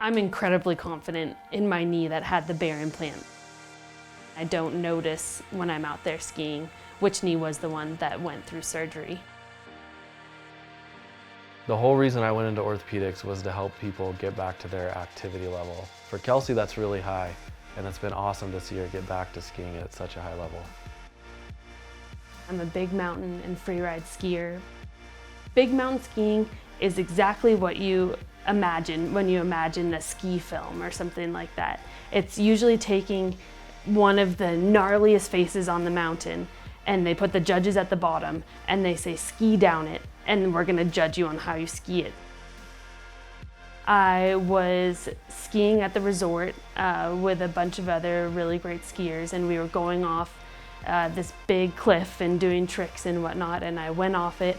I'm incredibly confident in my knee that had the BEAR implant. I don't notice when I'm out there skiing which knee was the one that went through surgery. The whole reason I went into orthopedics was to help people get back to their activity level. For Kelsey, that's really high, and it's been awesome to see her get back to skiing at such a high level. I'm a big mountain and freeride skier. Big mountain skiing is exactly what you imagine when you imagine a ski film or something like that. It's usually taking one of the gnarliest faces on the mountain, and they put the judges at the bottom and they say ski down it, and we're gonna judge you on how you ski it. I was skiing at the resort with a bunch of other really great skiers, and we were going off this big cliff and doing tricks and whatnot, and I went off it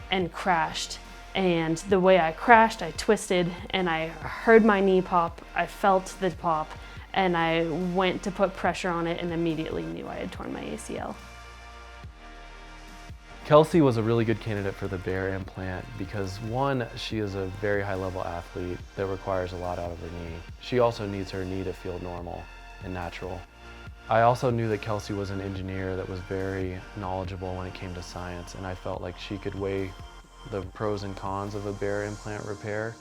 and crashed. And the way I crashed, I twisted and I heard my knee pop, I felt the pop, and I went to put pressure on it and immediately knew I had torn my ACL. Kelsey was a really good candidate for the BEAR implant because one, she is a very high level athlete that requires a lot out of her knee. She also needs her knee to feel normal and natural. I also knew that Kelsey was an engineer that was very knowledgeable when it came to science, and I felt like she could weigh the pros and cons of a BEAR implant repair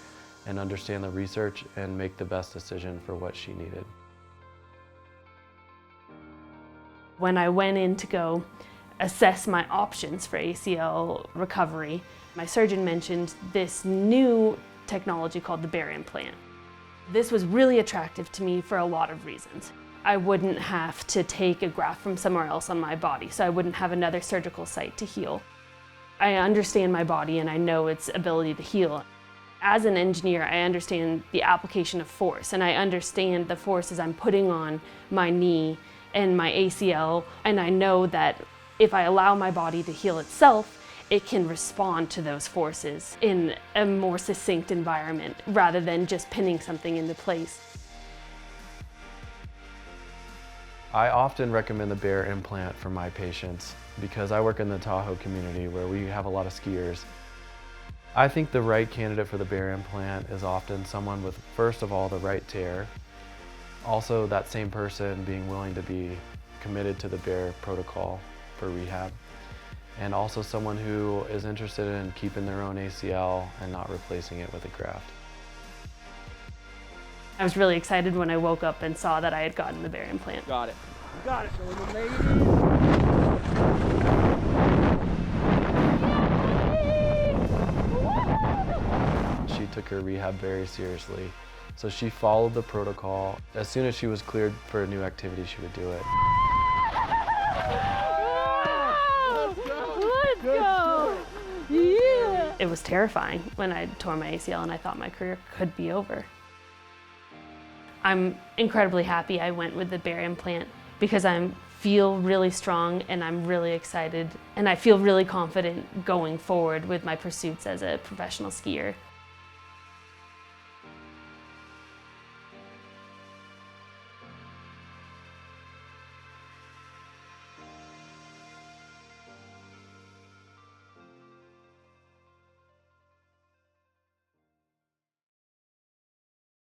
and understand the research and make the best decision for what she needed. When I went in to go assess my options for ACL recovery, my surgeon mentioned this new technology called the BEAR implant. This was really attractive to me for a lot of reasons. I wouldn't have to take a graft from somewhere else on my body, so I wouldn't have another surgical site to heal. I understand my body and I know its ability to heal. As an engineer, I understand the application of force, and I understand the forces I'm putting on my knee and my ACL, and I know that if I allow my body to heal itself, it can respond to those forces in a more succinct environment rather than just pinning something into place. I often recommend the BEAR implant for my patients because I work in the Tahoe community where we have a lot of skiers. I think the right candidate for the BEAR implant is often someone with, first of all, the right tear. Also, that same person being willing to be committed to the BEAR protocol for rehab. And also someone who is interested in keeping their own ACL and not replacing it with a graft. I was really excited when I woke up and saw that I had gotten the BEAR implant. Got it. You got it. She took her rehab very seriously, so she followed the protocol. As soon as she was cleared for a new activity, she would do it. Let's go! Yeah! It was terrifying when I tore my ACL and I thought my career could be over. I'm incredibly happy I went with the BEAR implant because I feel really strong and I'm really excited, and I feel really confident going forward with my pursuits as a professional skier.